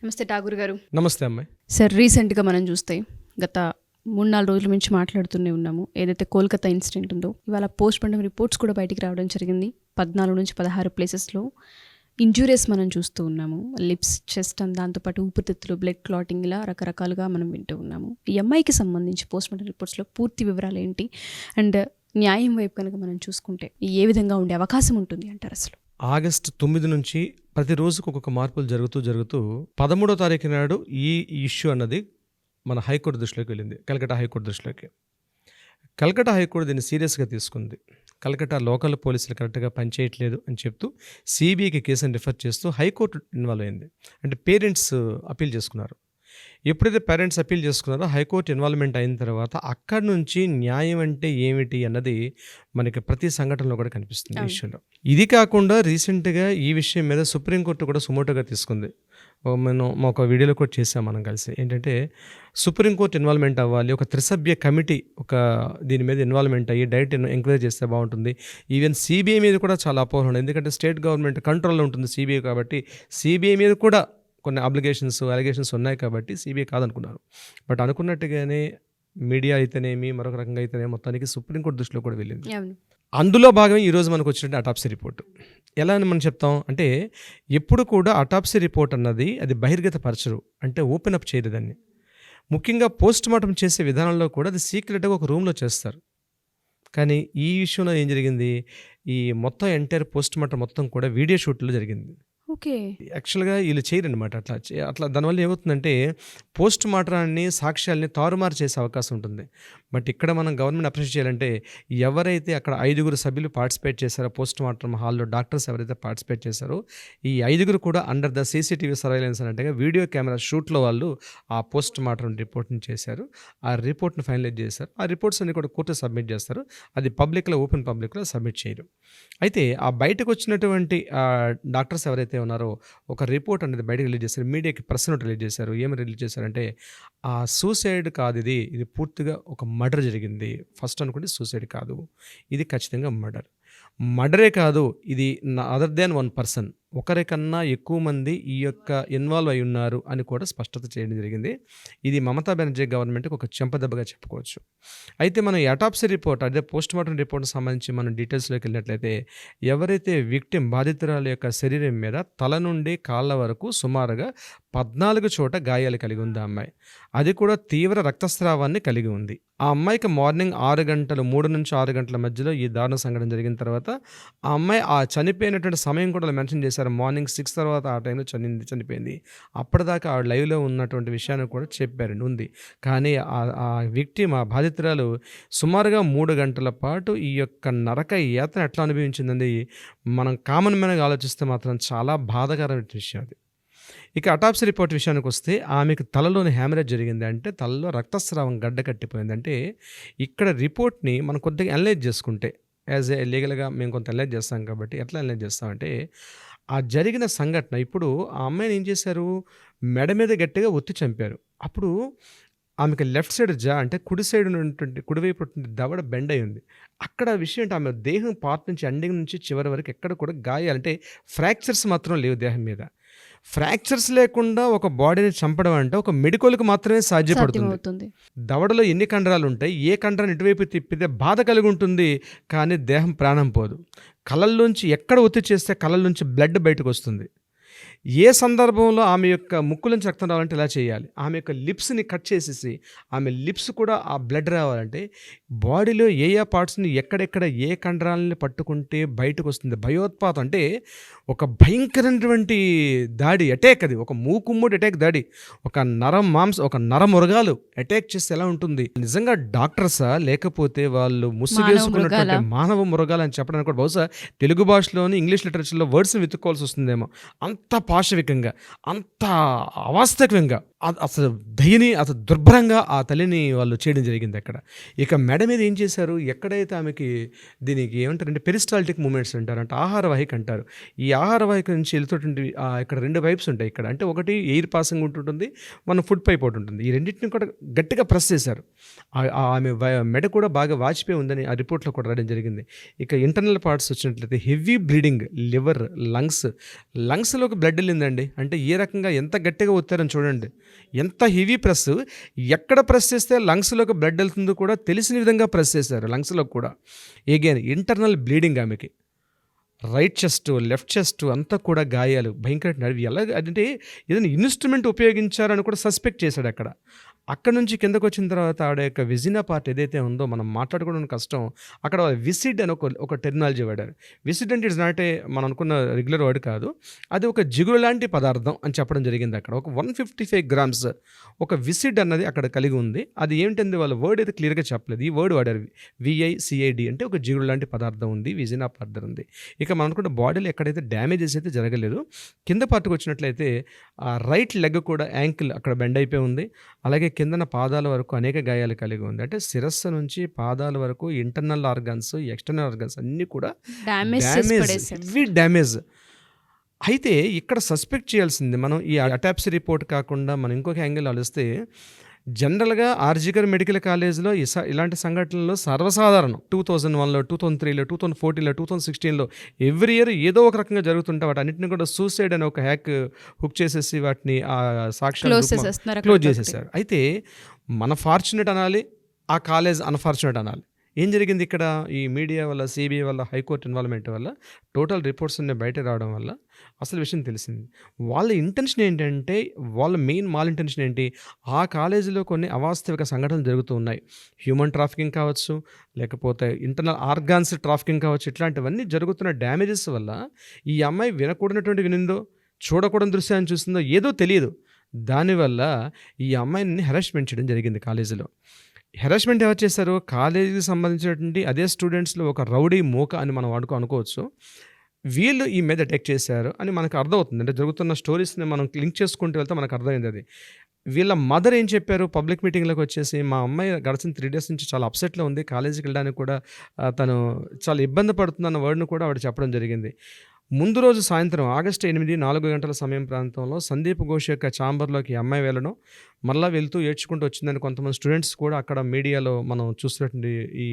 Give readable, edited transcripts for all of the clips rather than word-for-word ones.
నమస్తే ఠాగూర్ గారు. నమస్తే అమ్మాయి. సార్, రీసెంట్గా మనం చూస్తే గత 3-4 రోజుల నుంచి మాట్లాడుతూనే ఉన్నాము. ఏదైతే కోల్కతా ఇన్సిడెంట్ ఉందో, ఇవాళ పోస్ట్ మార్టం రిపోర్ట్స్ కూడా బయటికి రావడం జరిగింది. 14 నుంచి 16 ప్లేసెస్లో ఇంజురీస్ మనం చూస్తూ ఉన్నాము. లిప్స్, చెస్ట్ అండ్ దాంతోపాటు ఊపిరితిత్తులు, బ్లడ్ క్లాటింగ్, ఇలా రకరకాలుగా మనం వింటూ ఉన్నాము. ఈ అమ్మాయికి సంబంధించి పోస్ట్ మార్టం రిపోర్ట్స్లో పూర్తి వివరాలు ఏంటి, అండ్ న్యాయం వైపు కనుక మనం చూసుకుంటే ఏ విధంగా ఉండే అవకాశం ఉంటుంది అంటారు? అసలు ఆగస్టు 9 నుంచి ప్రతిరోజుకు ఒక్కొక్క మార్పులు జరుగుతూ 13వ తారీఖు నాడు ఈ ఇష్యూ అన్నది మన హైకోర్టు దృష్టిలోకి వెళ్ళింది, కలకట్టా హైకోర్టు దృష్టిలోకి. కలకట్టా హైకోర్టు దీన్ని సీరియస్గా తీసుకుంది. కలకట్టా లోకల్ పోలీసులు కరెక్ట్గా పనిచేయట్లేదు అని చెప్తూ సిబిఐకి కేసుని రిఫర్ చేస్తూ హైకోర్టు ఇన్వాల్వ్ అయింది. అంటే పేరెంట్స్ అప్పీల్ చేసుకున్నారు. ఎప్పుడైతే పేరెంట్స్ అప్పీల్ చేసుకున్నారో హైకోర్టు ఇన్వాల్వ్మెంట్ అయిన తర్వాత అక్కడి నుంచి న్యాయం అంటే ఏమిటి అన్నది మనకి ప్రతి సంఘటనలో కూడా కనిపిస్తుంది ఈ ఇష్యూలో. ఇది కాకుండా రీసెంట్గా ఈ విషయం మీద సుప్రీంకోర్టు కూడా సుమోటోగా తీసుకుంది. మనం ఒక వీడియోలో కూడా చేసాం మనం కలిసి. ఏంటంటే సుప్రీంకోర్టు ఇన్వాల్వ్మెంట్ అవ్వాలి, ఒక త్రిసభ్య కమిటీ దీని మీద ఇన్వాల్వ్మెంట్ అయ్యి డైరెక్ట్ ఎంక్వైరీ చేస్తే బాగుంటుంది. ఈవెన్ సిబిఐ మీద కూడా చాలా అపోహలు ఉన్నాయి. ఎందుకంటే స్టేట్ గవర్నమెంట్ కంట్రోల్లో ఉంటుంది సిబిఐ, కాబట్టి సిబిఐ మీద కూడా కొన్ని అలిగేషన్స్ ఉన్నాయి కాబట్టి సిబిఐ కాదనుకున్నారు. బట్ అనుకున్నట్టుగానే మీడియా అయితేనేమి, మరొక రకంగా అయితేనే మొత్తానికి సుప్రీంకోర్టు దృష్టిలో కూడా వెళ్ళింది. అందులో భాగమే ఈరోజు మనకు వచ్చినట్టు అటాప్సీ రిపోర్ట్. ఎలా అని మనం చెప్తాం అంటే, ఎప్పుడు కూడా అటాప్సీ రిపోర్ట్ అన్నది అది బహిర్గతపరచరు, అంటే ఓపెన్ అప్ చేయరు దాన్ని. ముఖ్యంగా పోస్ట్ మార్టం చేసే విధానంలో కూడా అది సీక్రెట్గా ఒక రూమ్లో చేస్తారు. కానీ ఈ విషయంలో ఏం జరిగింది, ఈ మొత్తం ఎంటైర్ పోస్ట్ మార్టం మొత్తం కూడా వీడియో షూట్లో జరిగింది. ఓకే, యాక్చువల్గా వీళ్ళు చేయరనమాట. అట్లా దానివల్ల ఏమవుతుందంటే పోస్ట్ మార్టరాన్ని, సాక్ష్యాలని తారుమారు చేసే అవకాశం ఉంటుంది. బట్ ఇక్కడ మనం గవర్నమెంట్ అప్రిషియేట్ చేయాలంటే, ఎవరైతే అక్కడ 5 సభ్యులు పార్టిసిపేట్ చేశారో పోస్ట్ మార్టం హాల్లో, డాక్టర్స్ ఎవరైతే పార్టిసిపేట్ చేశారో ఈ 5 కూడా అండర్ ద సీసీటీవీ సర్వైలెన్స్ అన్నట్టుగా వీడియో కెమెరా షూట్లో వాళ్ళు ఆ పోస్ట్ మార్టం రిపోర్ట్ని చేశారు. ఆ రిపోర్ట్ని ఫైనలైజ్ చేశారు. ఆ రిపోర్ట్స్ అన్ని కూడా కోర్టు సబ్మిట్ చేస్తారు. అది పబ్లిక్లో, ఓపెన్ పబ్లిక్లో సబ్మిట్ చేయరు. అయితే ఆ బయటకు వచ్చినటువంటి డాక్టర్స్ ఎవరైతే ఉన్నారో ఒక రిపోర్ట్ అనేది బయటకు రిలీజ్ చేశారు. మీడియాకి ప్రెస్ నోట్ రిలీజ్ చేశారు. ఏమి రిలీజ్ చేశారంటే, ఆ సూసైడ్ కాదు, ఇది పూర్తిగా ఒక మర్డర్ జరిగింది. ఫస్ట్ అనుకుంటే సూసైడ్ కాదు, ఇది ఖచ్చితంగా మర్డరే కాదు, ఇది అదర్ దాన్ 1 పర్సన్, ఒకరికన్నా ఎక్కువ మంది ఈ యొక్క ఇన్వాల్వ్ అయి ఉన్నారు అని కూడా స్పష్టత చేయడం జరిగింది. ఇది మమతా బెనర్జీ గవర్నమెంట్కి ఒక చెంపదెబ్బగా చెప్పుకోవచ్చు. అయితే మనం అటాప్సీ రిపోర్ట్, అదే పోస్ట్ మార్టం రిపోర్ట్కి సంబంధించి మనం డీటెయిల్స్లోకి వెళ్ళినట్లయితే, ఎవరైతే విక్టిమ్ బాధితురాల యొక్క శరీరం మీద తల నుండి కాళ్ళ వరకు సుమారుగా 14 చోట గాయాలు కలిగి ఉంది ఆ అమ్మాయి. అది కూడా తీవ్ర రక్తస్రావాన్ని కలిగి ఉంది. ఆ అమ్మాయికి మార్నింగ్ 3 నుంచి 6 గంటల మధ్యలో ఈ దారుణ సంఘటన జరిగిన తర్వాత ఆ అమ్మాయి ఆ చనిపోయినటువంటి సమయం కూడా మెన్షన్ చేశారు. మార్నింగ్ 6 తర్వాత ఆ టైంలో చనిపోయింది. అప్పటిదాకా ఆవిడ లైవ్లో ఉన్నటువంటి విషయాన్ని కూడా చెప్పారు ఉంది. కానీ ఆ విక్టిమ్, ఆ బాధితురాలు సుమారుగా 3 గంటల పాటు ఈ యొక్క నరక యాతన ఎట్లా అనిపించిందండి, మనం కామన్ మ్యాన్గా ఆలోచిస్తే మాత్రం చాలా బాధాకరమైన విషయం అది. ఇక అటాప్సీ రిపోర్ట్ విషయానికి వస్తే, ఆమెకు తలలోని హ్యామరేజ్ జరిగింది, అంటే తలలో రక్తస్రావం గడ్డ కట్టిపోయింది. అంటే ఇక్కడ రిపోర్ట్ని మనం కొద్దిగా అనలైజ్ చేసుకుంటే, యాజ్ ఏ లీగల్గా మేము కొంత అనలైజ్ చేస్తాం కాబట్టి, ఎట్లా అనలైజ్ చేస్తామంటే, ఆ జరిగిన సంఘటన, ఇప్పుడు ఆ అమ్మాయిని ఏం చేశారు, మెడ మీద గట్టిగా ఒత్తి చంపారు. అప్పుడు ఆమెకి లెఫ్ట్ సైడ్ అంటే కుడి సైడ్ ఉన్నటువంటి, కుడివైపు దవడ బెండ్ అయి ఉంది. అక్కడ విషయం అంటే ఆమె దేహం పార్ట్ నుంచి ఎండింగ్ నుంచి చివరి వరకు ఎక్కడ కూడా గాయాలంటే ఫ్రాక్చర్స్ మాత్రం లేవు దేహం మీద. ఫ్రాక్చర్స్ లేకుండా ఒక బాడీని చంపడం అంటే ఒక మెడికల్కి మాత్రమే సాధ్యపడుతుంది. దవడలో ఎన్ని కండరాలు ఉంటాయి, ఏ కండరాన్ని ఇటువైపు తిప్పితే బాధ కలిగి ఉంటుంది, కానీ దేహం ప్రాణం పోదు. కళ్ళల్లోంచి ఎక్కడ ఒత్తి చేస్తే కళ్ళల్లోంచి బ్లడ్ బయటకు వస్తుంది. ఏ సందర్భంలో ఆమె యొక్క ముక్కు నుంచి రక్తం రావాలంటే ఇలా చేయాలి. ఆమె యొక్క లిప్స్ని కట్ చేసేసి ఆమె లిప్స్ కూడా ఆ బ్లడ్ రావాలంటే బాడీలో ఏ పార్ట్స్ని ఎక్కడెక్కడ ఏ కండరాలని పట్టుకుంటే బయటకు వస్తుంది. భయోత్పాతం అంటే ఒక భయంకరమైనటువంటి దాడి, అటాక్. అది ఒక మూకుమ్మడి అటాక్ దాడి. ఒక నరమురగాలు అటాక్ చేస్తే ఎలా ఉంటుంది. నిజంగా డాక్టర్సా, లేకపోతే వాళ్ళు ముసుగేసుకున్నటువంటి మానవ మృగాలు అని చెప్పడానికి కూడా బహుశా తెలుగు భాషలోని, ఇంగ్లీష్ లిటరేచర్లో వర్డ్స్ని వెతుక్కోవాల్సి వస్తుందేమో. అంత పాశవికంగా, అంత అవాస్తవికంగా అసలు అసలు దుర్భరంగా ఆ తల్లిని వాళ్ళు చేయడం జరిగింది అక్కడ. ఇక మెడ మీద ఏం చేశారు, ఎక్కడైతే ఆమెకి దీనికి ఏమంటారంటే పెరిస్టాల్టిక్ మూమెంట్స్ అంటారు. అంటే ఆహార వాహిక అంటారు. ఈ ఆహార వాహిక నుంచి వెళ్తున్నటువంటి ఇక్కడ 2 పైప్స్ ఉంటాయి ఇక్కడ. అంటే ఒకటి ఎయిర్ పాసింగ్ ఉంటుంటుంది, మన ఫుడ్ పైప్ ఒకటి ఉంటుంది. ఈ రెండిటిని కూడా గట్టిగా ప్రెస్ చేశారు. ఆమె మెడ కూడా బాగా వాచిపోయి ఉందని ఆ రిపోర్ట్‌లో కూడా రాయడం జరిగింది. ఇక ఇంటర్నల్ పార్ట్స్ వచ్చినట్లయితే హెవీ బ్లీడింగ్, లివర్, లంగ్స్‌లోకి బ్లడ్ ఎళ్ళిందండి. అంటే ఏ రకంగా ఎంత గట్టిగా ఒత్తారని చూడండి. ఎంత హెవీ ప్రెస్, ఎక్కడ ప్రెస్ చేస్తే లంగ్స్‌లోకి బ్లడ్ వెళ్తుందో కూడా తెలిసిన విధంగా ప్రెస్ చేశారు లంగ్స్‌లోకి కూడా. ఎగైన్ ఇంటర్నల్ బ్లీడింగ్ ఆమెకి. రైట్ చెస్ట్, లెఫ్ట్ చెస్ట్ అంతా కూడా గాయాలు భయంకరంగా. అవి ఎలా అంటే ఏదైనా ఇన్‌స్ట్రుమెంట్ ఉపయోగించారని కూడా సస్పెక్ట్ చేశాడు అక్కడ. అక్కడి నుంచి కిందకొచ్చిన తర్వాత ఆవిడ యొక్క వెజినా పార్ట్ ఏదైతే ఉందో మనం మాట్లాడుకోవడం కష్టం. అక్కడ విసిడ్ అని ఒక టెర్మినాలజీ వాడారు. విసిడ్ అంటే ఇట్స్ నాట్ ఏ మనం అనుకున్న రెగ్యులర్ వర్డ్ కాదు. అది ఒక జిగురు లాంటి పదార్థం అని చెప్పడం జరిగింది అక్కడ. ఒక 155 గ్రామ్స్ ఒక విసిడ్ అన్నది అక్కడ కలిగి ఉంది. అది ఏంటంది వాళ్ళ వర్డ్ అయితే క్లియర్‌గా చెప్పలేదు. ఈ వర్డ్ వాడారు విఐసిఐడి అంటే ఒక జిగురు లాంటి పదార్థం ఉంది, వెజినా పార్ట్ దగ్గర ఉంది. ఇక మనం అనుకుంటే బాడీలో ఎక్కడైతే డ్యామేజెస్ అయితే జరగలేదు. కింద పార్ట్‌కి వచ్చినట్లయితే రైట్ లెగ్ కూడా యాంకిల్ అక్కడ బెండ్ అయిపోయి ఉంది. అలాగే కిందన పాదాల వరకు అనేక గాయాలు కలిగి ఉంది. అంటే శిరస్సు నుంచి పాదాల వరకు ఇంటర్నల్ ఆర్గాన్స్, ఎక్స్టర్నల్ ఆర్గాన్స్ అన్నీ కూడా హెవీ డ్యామేజ్. అయితే ఇక్కడ సస్పెక్ట్ చేయాల్సింది మనం ఈ అటాప్సీ రిపోర్ట్ కాకుండా మనం ఇంకొక యాంగిల్ ఆలోచిస్తే జనరల్గా ఆర్జికర్ మెడికల్ కాలేజ్లో ఇలాంటి సంఘటనలు సర్వసాధారణం. 2001లో, 2003లో, 2014లో, 2016లో ఎవ్రీ ఇయర్ ఏదో ఒక రకంగా జరుగుతుంటే వాటి అన్నింటినీ కూడా సూసైడ్ అని ఒక హుక్ చేసేసి వాటిని ఆ సాక్ష్యాలు క్లోజ్ చేసేసారు. అయితే మన ఫార్చునేట్ అనాలి, ఆ కాలేజ్ అన్ఫార్చునేట్ అనాలి. ఏం జరిగింది ఇక్కడ ఈ మీడియా వల్ల, సిబిఐ వల్ల, హైకోర్టు ఇన్వాల్వ్మెంట్ వల్ల టోటల్ రిపోర్ట్స్ అన్నీ బయట రావడం వల్ల అసలు విషయం తెలిసింది. వాళ్ళ ఇంటెన్షన్ ఏంటంటే, వాళ్ళ మెయిన్ మాల్ ఇంటెన్షన్ ఏంటి, ఆ కాలేజీలో కొన్ని అవాస్తవిక సంఘటనలు జరుగుతూ ఉన్నాయి. హ్యూమన్ ట్రాఫికింగ్ కావచ్చు, లేకపోతే ఇంటర్నల్ ఆర్గాన్స్ ట్రాఫికింగ్ కావచ్చు. ఇట్లాంటివన్నీ జరుగుతున్న డ్యామేజెస్ వల్ల ఈ అమ్మాయి వినకూడనటువంటి వినిందో, చూడకూడని దృశ్యాన్ని చూసిందో ఏదో తెలియదు. దానివల్ల ఈ అమ్మాయిని హెరాస్మెంట్ చేయడం జరిగింది కాలేజీలో. హెరాస్మెంట్ ఎవరు చేశారు, కాలేజీకి సంబంధించినటువంటి అదే స్టూడెంట్స్లో ఒక రౌడీ మూక అని మనం అనుకోవచ్చు. వీళ్ళు ఈ మీద అటాక్ చేశారు అని మనకు అర్థమవుతుంది. అంటే జరుగుతున్న స్టోరీస్ని మనం లింక్ చేసుకుంటూ వెళ్తే మనకు అర్థమైంది అది. వీళ్ళ మదర్ ఏం చెప్పారు పబ్లిక్ మీటింగ్లోకి వచ్చేసి, మా అమ్మాయి గడిచిన 3 days నుంచి చాలా అప్సెట్లో ఉంది, కాలేజీకి వెళ్ళడానికి కూడా తను చాలా ఇబ్బంది పడుతుందన్న వర్డ్ను కూడా ఆవిడ చెప్పడం జరిగింది. ముందు రోజు సాయంత్రం ఆగస్టు 8 4 గంటల సమయం ప్రాంతంలో సందీప్ ఘోష్ యొక్క ఛాంబర్లోకి అమ్మాయి వెళ్ళడం, మళ్ళీ వెళ్తూ ఏడ్చుకుంటూ వచ్చిందని కొంతమంది స్టూడెంట్స్ కూడా అక్కడ మీడియాలో మనం చూస్తున్నటువంటి ఈ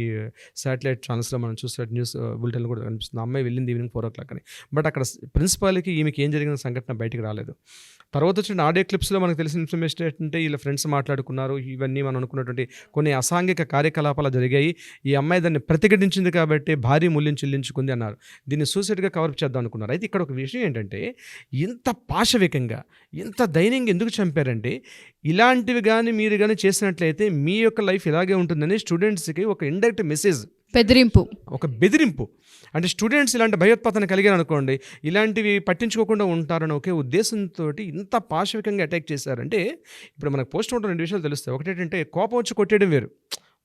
శాటిలైట్ ఛానల్స్లో మనం చూస్తున్నట్టు న్యూస్ బులెటిన్లో కూడా కనిపిస్తుంది. అమ్మాయి వెళ్ళింది ఈవినింగ్ 4 o'clock అని. బట్ అక్కడ ప్రిన్సిపాల్కి ఈమెకి ఏం జరిగిన సంఘటన బయటికి రాలేదు. తర్వాత వచ్చిన ఆడియో క్లిప్స్లో మనకు తెలిసిన ఇన్ఫర్మేషన్ ఏంటంటే, వీళ్ళ ఫ్రెండ్స్ మాట్లాడుకున్నారు, ఇవన్నీ మనం అనుకున్నటువంటి కొన్ని అసాంఘిక కార్యకలాపాలు జరిగాయి, ఈ అమ్మాయి దాన్ని ప్రతిఘటించింది కాబట్టి భారీ మూల్యం చెల్లించుకుంది అన్నారు. దీన్ని సూసైడ్గా కవర్ చేద్దాం అనుకున్నారు. అయితే ఇక్కడ ఒక విషయం ఏంటంటే, ఇంత పాశవికంగా, ఇంత దైన్యంగా ఎందుకు చంపారంటే, ఇలాంటివి కానీ మీరు కానీ చేసినట్లయితే మీ యొక్క లైఫ్ ఇలాగే ఉంటుందని స్టూడెంట్స్కి ఒక ఇండైరెక్ట్ మెసేజ్, ఒక బెదిరింపు. అంటే స్టూడెంట్స్ ఇలాంటి భయోత్పాదన కలిగారు అనుకోండి, ఇలాంటివి పట్టించుకోకుండా ఉంటారని ఒకే ఉద్దేశంతో ఇంత పాశవికంగా అటాక్ చేశారంటే, ఇప్పుడు మనకు పోస్ట్ మార్టం 2 విషయాలు తెలుస్తాయి. ఒకటి ఏంటంటే, కోపం వచ్చి కొట్టేయడం వేరు,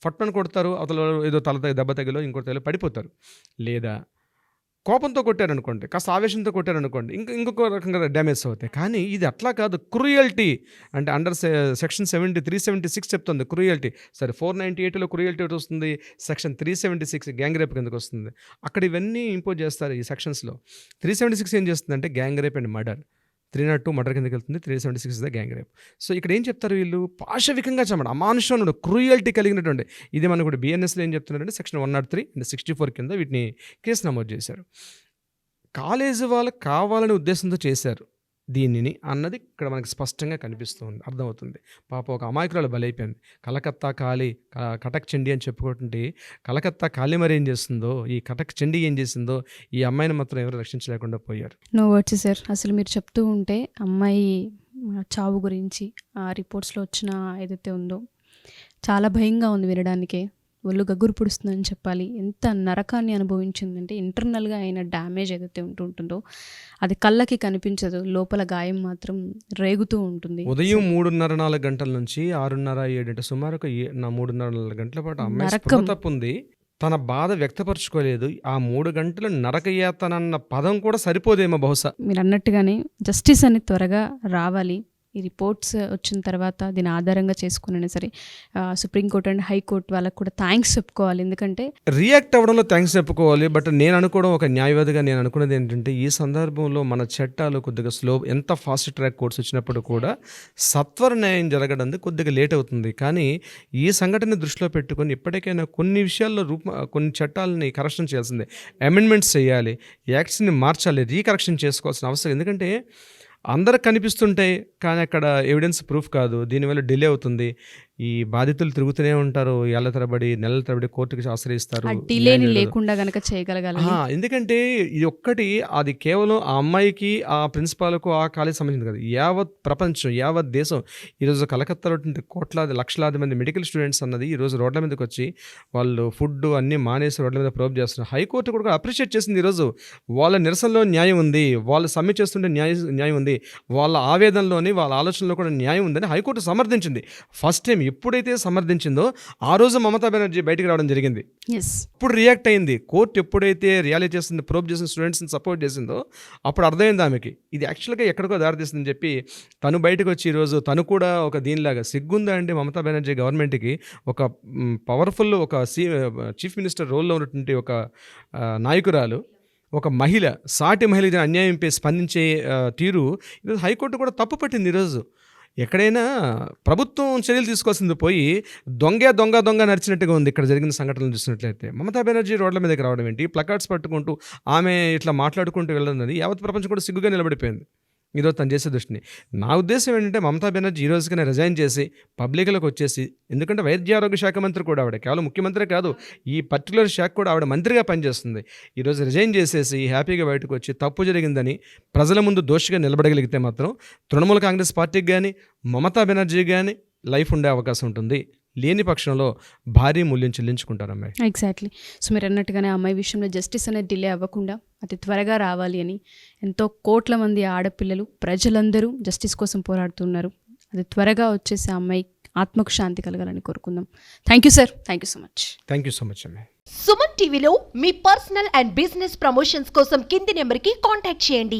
ఫట్మని కొడతారు, అవతల ఏదో దెబ్బ తగిలో ఇంకోటి తగిలో పడిపోతారు. లేదా కోపంతో కొట్టారనుకోండి, కాస్త ఆవేశంతో కొట్టారనుకోండి, ఇంకొక రకంగా డ్యామేజ్ అవుతాయి. కానీ ఇది అట్లా కాదు, క్రూయల్టీ అంటే అండర్ సెక్షన్ 376 చెప్తుంది క్రూయల్టీ. సరే 498లో క్రూయల్టీ ఒకటి వస్తుంది, సెక్షన్ 376 గ్యాంగ్ రేప్ కిందకు వస్తుంది. అక్కడ ఇవన్నీ ఇంపోజ్ చేస్తారు ఈ సెక్షన్స్లో. 376 ఏం చేస్తుందంటే gang rape and murder, 302 murder కిందకి వెళ్తుంది, 376 is the gang rape. So ఇక్కడ ఏం చెప్తారు వీళ్ళు, పాశవికంగా చంపడం, అమానుషంలో క్రూయల్టీ కలిగినటువంటి ఇది మనకు కూడా బిఎన్ఎస్లో ఏం చెప్తున్నారంటే సెక్షన్ 103 అండ్ 64 కింద వీటిని కేసు నమోదు చేశారు. కాలేజీ వాళ్ళు కావాలనే ఉద్దేశంతో చేశారు దీనిని అన్నది ఇక్కడ మనకి స్పష్టంగా కనిపిస్తుంది, అర్థమవుతుంది. పాప ఒక అమాయకురాలు బలైపోయింది. కలకత్తా కాళీ, కటక్ చండీ అని చెప్పుకుంటుంటే, కలకత్తా కాళీ మరి ఏం చేస్తుందో, ఈ కటక్ చండీ ఏం చేసిందో, ఈ అమ్మాయిని మాత్రం ఎవరు రక్షించలేకుండా పోయారు. No words sir. అసలు మీరు చెప్తూ ఉంటే అమ్మాయి చావు గురించి ఆ రిపోర్ట్స్లో వచ్చిన ఏదైతే ఉందో చాలా భయంగా ఉంది వినడానికే, ఒళ్ళు గగ్గురు పుడుస్తుందని చెప్పాలి. ఎంత నరకాన్ని అనుభవించిందంటే, ఇంటర్నల్గా అయిన డ్యామేజ్ ఏదైతే ఉంటుందో అది కళ్ళకి కనిపించదు, లోపల గాయం మాత్రం రేగుతూ ఉంటుంది. ఉదయం 3:30-4 గంటల నుంచి 6:30-7 అంటే సుమారు 3:30-4 గంటల పాటు అమ్మాయి తప్పు ఉంది. తన బాధ వ్యక్తపరచుకోలేదు. ఆ 3 గంటలు నరకయాతన అన్న పదం కూడా సరిపోదేమో బహుశా. మీరు అన్నట్టుగానే జస్టిస్ అని త్వరగా రావాలి. ఈ రిపోర్ట్స్ వచ్చిన తర్వాత దీని ఆధారంగా చేసుకునైనా సరే సుప్రీంకోర్టు అండ్ హైకోర్టు వాళ్ళకు కూడా థ్యాంక్స్ చెప్పుకోవాలి. ఎందుకంటే రియాక్ట్ అవ్వడంలో థ్యాంక్స్ చెప్పుకోవాలి. బట్ నేను అనుకోవడం, ఒక న్యాయవాదిగా నేను అనుకున్నది ఏంటంటే, ఈ సందర్భంలో మన చట్టాలు కొద్దిగా ఎంత ఫాస్ట్ ట్రాక్ కోర్ట్స్ వచ్చినప్పుడు కూడా సత్వర న్యాయం జరగడం కొద్దిగా లేట్ అవుతుంది. కానీ ఈ సంఘటన దృష్టిలో పెట్టుకొని ఇప్పటికైనా కొన్ని విషయాల్లో కొన్ని చట్టాలని కరెక్షన్ చేయాల్సిందే, అమెండ్మెంట్స్ చేయాలి, యాక్ట్స్ని మార్చాలి, రీకరెక్షన్ చేసుకోవాల్సిన అవసరం. ఎందుకంటే అందరికి కనిపిస్తుంటాయి కానీ అక్కడ ఎవిడెన్స్ ప్రూఫ్ కాదు, దీనివల్ల డిలే అవుతుంది. ఈ బాధితులు తిరుగుతూనే ఉంటారు, ఏళ్ల తరబడి నెలల తరబడి కోర్టుకి ఆశ్రయిస్తారు. డిలేని లేకుండా గనక చేయగలగాలి. ఎందుకంటే ఇది ఒక్కటి, అది కేవలం ఆ అమ్మాయికి, ఆ ప్రిన్సిపాల్కు, ఆ కాలేజ్ సంబంధించింది కాదు, యావత్ ప్రపంచం, యావత్ దేశం. ఈరోజు కలకత్తాలో కోట్లాది లక్షలాది మంది మెడికల్ స్టూడెంట్స్ అన్నది ఈరోజు రోడ్ల మీదకి వచ్చి వాళ్ళు ఫుడ్ అన్నీ మానేసి రోడ్ల మీద ప్రోబ్ చేస్తున్నారు. హైకోర్టు కూడా అప్రిషియేట్ చేసింది. ఈరోజు వాళ్ళ నిరసనలో న్యాయం ఉంది, వాళ్ళు సమ్మె చేస్తుంటే న్యాయం ఉంది, వాళ్ళ ఆవేదనలోని వాళ్ళ ఆలోచనలో కూడా న్యాయం ఉందని హైకోర్టు సమర్థించింది. ఫస్ట్ టైం ఎప్పుడైతే సమర్థించిందో ఆ రోజు మమతా బెనర్జీ బయటికి రావడం జరిగింది. ఇప్పుడు రియాక్ట్ అయింది. కోర్టు ఎప్పుడైతే రియాలిటీ చేసింది, ప్రోబ్ చేసిన స్టూడెంట్స్ని సపోర్ట్ చేసిందో అప్పుడు అర్థమైంది ఆమెకి ఇది యాక్చువల్గా ఎక్కడికో దారితీస్తుందని చెప్పి తను బయటకు వచ్చి ఈరోజు తను కూడా ఒక దీనిలాగా సిగ్గుందా అండి మమతా బెనర్జీ గవర్నమెంట్కి, ఒక పవర్ఫుల్ ఒక చీఫ్ మినిస్టర్ రోల్లో ఉన్నటువంటి ఒక నాయకురాలు, ఒక మహిళ, సాటి మహిళ అన్యాయంపై స్పందించే తీరు ఈరోజు హైకోర్టు కూడా తప్పు పట్టింది. ఈరోజు ఎక్కడైనా ప్రభుత్వం చర్యలు తీసుకోవాల్సింది పోయి దొంగ నడిచినట్టుగా ఉంది ఇక్కడ జరిగిన సంఘటనలు చూసినట్లయితే. మమతా బెనర్జీ రోడ్ల మీదకి రావడం ఏంటి, ప్లకార్డ్స్ పట్టుకుంటూ ఆమె ఇట్లా మాట్లాడుకుంటూ వెళ్ళినది యావత్ ప్రపంచం కూడా సిగ్గుగా నిలబడిపోయింది ఈరోజు తను చేసే దృష్టిని. నా ఉద్దేశం ఏంటంటే మమతా బెనర్జీ ఈ రోజుకనే రిజైన్ చేసి పబ్లిక్లోకి వచ్చేసి, ఎందుకంటే వైద్య ఆరోగ్య శాఖ మంత్రి కూడా ఆవిడ, కేవలం ముఖ్యమంత్రి కాదు, ఈ పర్టికులర్ శాఖ కూడా ఆవిడ మంత్రిగా పనిచేస్తుంది. ఈరోజు రిజైన్ చేసేసి హ్యాపీగా బయటకు వచ్చి తప్పు జరిగిందని ప్రజల ముందు దోషిగా నిలబడగలిగితే మాత్రం తృణమూల కాంగ్రెస్ పార్టీకి కానీ మమతా బెనర్జీ కానీ లైఫ్ ఉండే అవకాశం ఉంటుంది. లేని పక్షంలో భారీ మూల్యం చెల్లించుకుంటారు అమ్మాయి. ఎగ్జాక్ట్లీ. సో మీరు అన్నట్టుగానే అమ్మాయి విషయంలో జస్టిస్ అనేది డిలే అవ్వకుండా అతి త్వరగా రావాలి అని ఎంతో కోట్ల మంది ఆడపిల్లలు, ప్రజలందరూ జస్టిస్ కోసం పోరాడుతున్నారు. అది త్వరగా వచ్చేసి అమ్మాయి ఆత్మకు శాంతి కలగాలని కోరుకుందాం. Thank you sir, thank you so much. Thank you so much అమ్మాయి. సుమన్ టీవీలో మీ పర్సనల్ అండ్ బిజినెస్ ప్రమోషన్స్ కోసం కింది నెంబర్కి కాంటాక్ట్ చేయండి.